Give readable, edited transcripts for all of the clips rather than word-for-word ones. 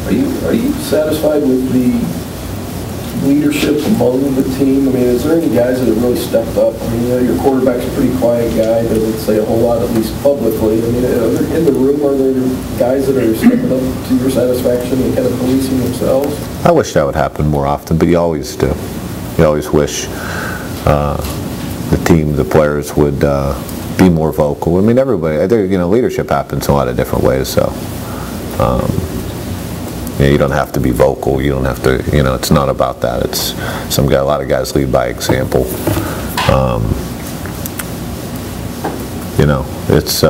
Are you satisfied with the leadership among the team? I mean, is there any guys that have really stepped up? I mean, your quarterback's a pretty quiet guy, doesn't say a whole lot, at least publicly. I mean, in the room, are there guys that are stepping up to your satisfaction and kind of policing themselves? I wish that would happen more often, but you always do. You always wish the team, the players would be more vocal. I mean, everybody, leadership happens in a lot of different ways, so. You don't have to be vocal. You don't have to. It's not about that. It's a lot of guys lead by example. It's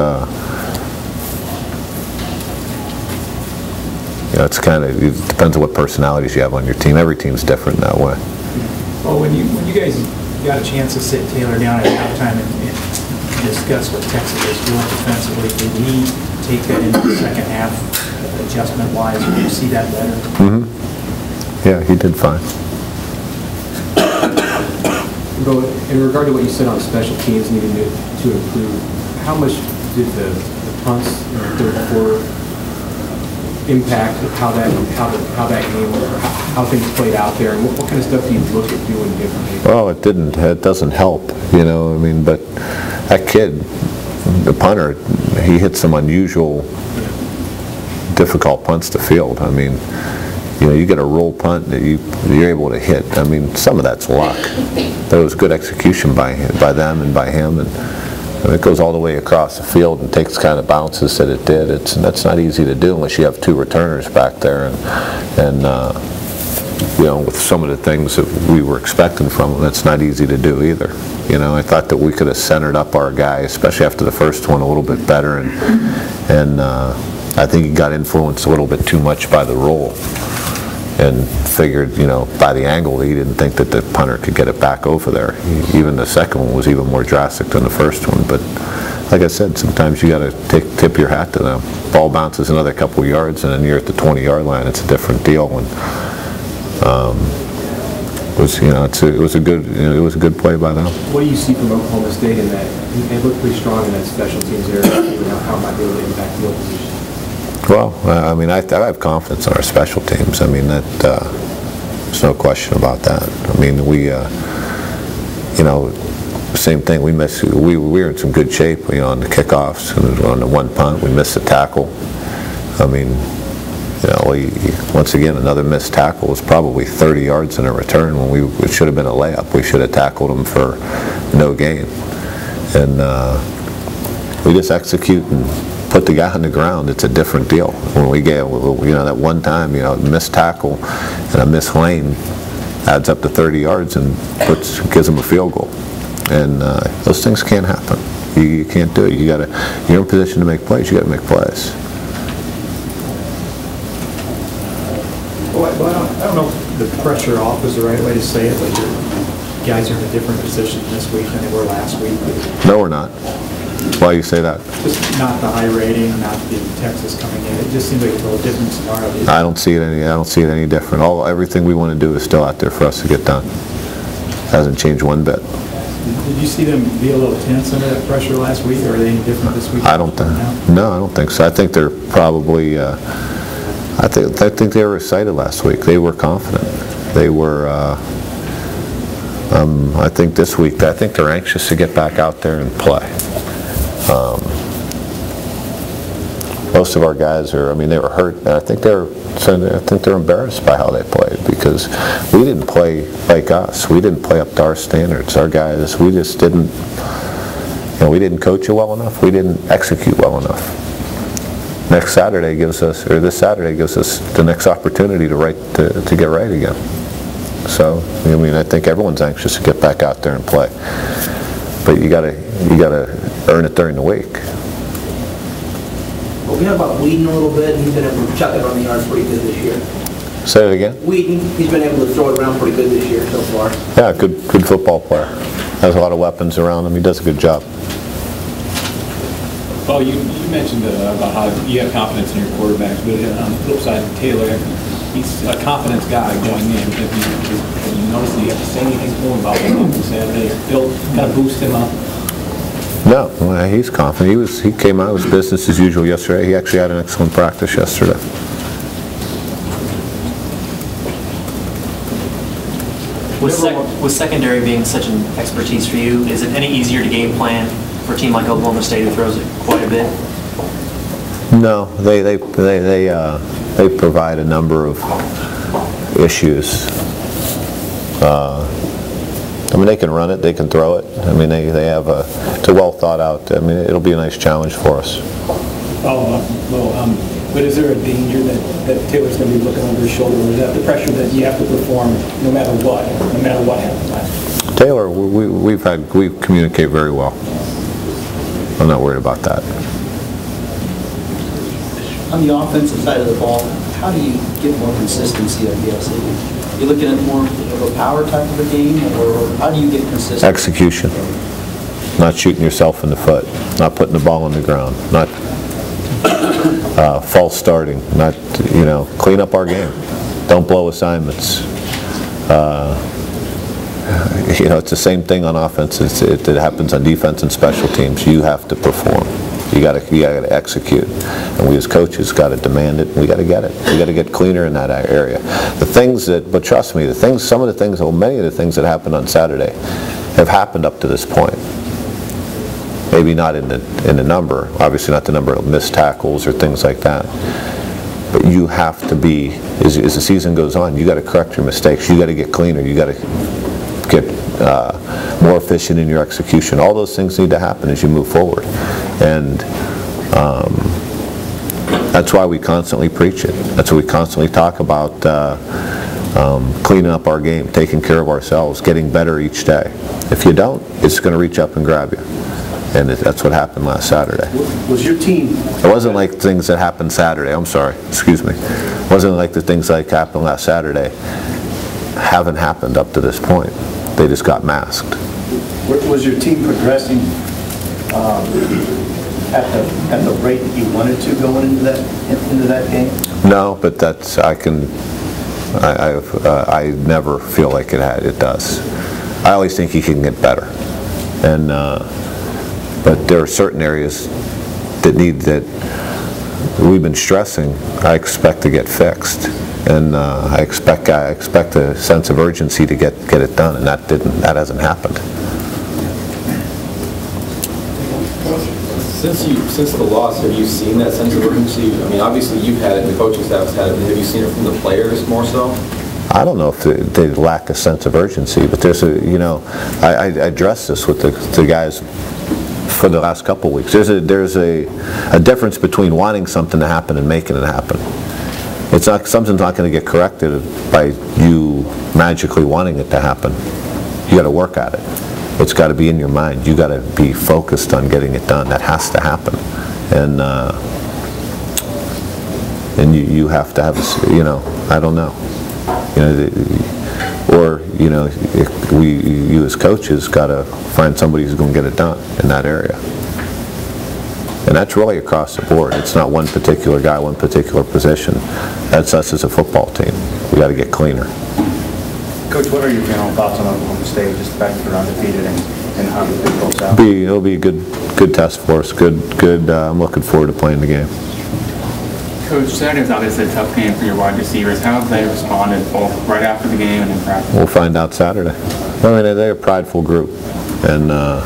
it's kind of, it depends on what personalities you have on your team. Every team's different that way. Well, when you guys got a chance to sit Taylor down at halftime and discuss what Texas is doing defensively, did he take that into the second half? Adjustment-wise, did you see that better? Mm-hmm. Yeah, he did fine. In regard to what you said on special teams needing to improve, how much did the punts in the third quarter impact how that game, or how things played out there, and what kind of stuff do you look at doing differently? Well, it doesn't help, but that kid, the punter, he hit some unusual, difficult punts to field. I mean, you get a roll punt that you're able to hit. I mean, some of that's luck. There was good execution by them and by him, and it goes all the way across the field and takes kind of bounces that it did. That's not easy to do unless you have two returners back there, and with some of the things that we were expecting from him, that's not easy to do either. I thought that we could have centered up our guy, especially after the first one, a little bit better, and I think he got influenced a little bit too much by the roll and figured, by the angle, he didn't think that the punter could get it back over there. Even the second one was even more drastic than the first one. But like I said, sometimes you got to tip your hat to them. Ball bounces another couple of yards, and then you're at the 20-yard line. It's a different deal. And it was a good play by them. What do you see from Oklahoma State in that? They look pretty strong in that special teams area. How might be able to impact the opposition? Well, I mean, I have confidence in our special teams. I mean, there's no question about that. I mean, same thing. We were in some good shape, on the kickoffs and on the one punt. We missed the tackle. I mean, once again, another missed tackle was probably 30 yards in a return when it should have been a layup. We should have tackled him for no gain. And we just execute and put the guy on the ground. It's a different deal. When we get, that one time, missed tackle and a missed lane adds up to 30 yards and gives them a field goal. And those things can't happen. You can't do it. You're in position to make plays. You got to make plays. Well, I don't know if the pressure off is the right way to say it, but your guys are in a different position this week than they were last week. No, we're not. Why do you say that? Just not the high rating, not the Texas coming in. It just seems like a little different scenario. I don't see it any different. Everything we want to do is still out there for us to get done. Hasn't changed one bit. Did you see them be a little tense under that pressure last week, or are they any different this week? No, I don't think so. I think they're probably. I think they were excited last week. They were confident. They were. I think this week, they're anxious to get back out there and play. Most of our guys they were hurt, and I think they're embarrassed by how they played, because we didn't play like us. We didn't play up to our standards. Our guys, we just didn't. We didn't coach it well enough. We didn't execute well enough. This Saturday gives us the next opportunity to get right again. So, I think everyone's anxious to get back out there and play. But you gotta earn it during the week. Well, we know about Whedon a little bit, and he's been able to chuck it on the yards pretty good this year. Say it again? Whedon, he's been able to throw it around pretty good this year so far. Yeah, good football player. Has a lot of weapons around him. He does a good job. Well, you mentioned about how you have confidence in your quarterbacks, but on the flip side, Taylor, he's a confidence guy going in. Have you noticed that you have to say anything to him about what happened Saturday? Bill kind of boost him up? No, he's confident. He came out, it was business as usual yesterday. He actually had an excellent practice yesterday. With secondary being such an expertise for you, is it any easier to game plan for a team like Oklahoma State who throws it quite a bit? No, they provide a number of issues. I mean, they can run it, they can throw it. I mean, they have it's a well thought out. I mean, it'll be a nice challenge for us. But is there a danger that Taylor's going to be looking over his shoulder, or is that the pressure that you have to perform no matter what happens? Taylor, we communicate very well. I'm not worried about that. On the offensive side of the ball, how do you get more consistency, I guess? Are you looking at more of a power type of a game, or how do you get consistency? Execution. Not shooting yourself in the foot. Not putting the ball on the ground. Not false starting. Not, clean up our game. Don't blow assignments. It's the same thing on offense. It happens on defense and special teams. You have to perform. You got to execute, and we as coaches got to demand it. And we got to get it. We got to get cleaner in that area. But trust me, many of the things that happened on Saturday have happened up to this point. Maybe not in the number, obviously not the number of missed tackles or things like that. But you have to be, as the season goes on, you got to correct your mistakes. You got to get cleaner. You got to get more efficient in your execution. All those things need to happen as you move forward. And that's why we constantly preach it. That's why we constantly talk about cleaning up our game, taking care of ourselves, getting better each day. If you don't, it's going to reach up and grab you. And that's what happened last Saturday. Was your team... It wasn't like things that happened Saturday. I'm sorry. Excuse me. It wasn't like the things that happened last Saturday haven't happened up to this point. They just got masked. Was your team progressing at the rate that you wanted to going into that game? No, but that's I never feel like it does. I always think you can get better, and but there are certain areas that we've been stressing. I expect to get fixed. And I expect a sense of urgency to get it done, and that hasn't happened. Since the loss, have you seen that sense of urgency? I mean, obviously you've had it, the coaching staff has had it. Have you seen it from the players more so? I don't know if they lack a sense of urgency, but there's I addressed this with the guys for the last couple of weeks. There's a difference between wanting something to happen and making it happen. Something's not going to get corrected by you magically wanting it to happen. You got to work at it. It's got to be in your mind. You got to be focused on getting it done. That has to happen, and you have to have I don't know, you as coaches got to find somebody who's going to get it done in that area. And that's really across the board. It's not one particular guy, one particular position. That's us as a football team. We got to get cleaner. Coach, what are your general thoughts on Oklahoma State, just the fact that they're undefeated and how the big goes out? It'll be a good test for us. Good. I'm looking forward to playing the game. Coach, Saturday was obviously a tough game for your wide receivers. How have they responded, both right after the game and in practice? We'll find out Saturday. I mean, they're a prideful group, and I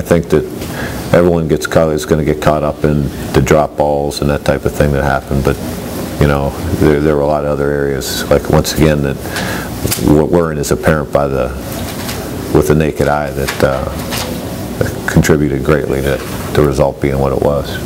think that everyone is going to get caught up in the drop balls and that type of thing that happened, but there were a lot of other areas, like once again, that weren't as apparent with the naked eye that contributed greatly to the result being what it was.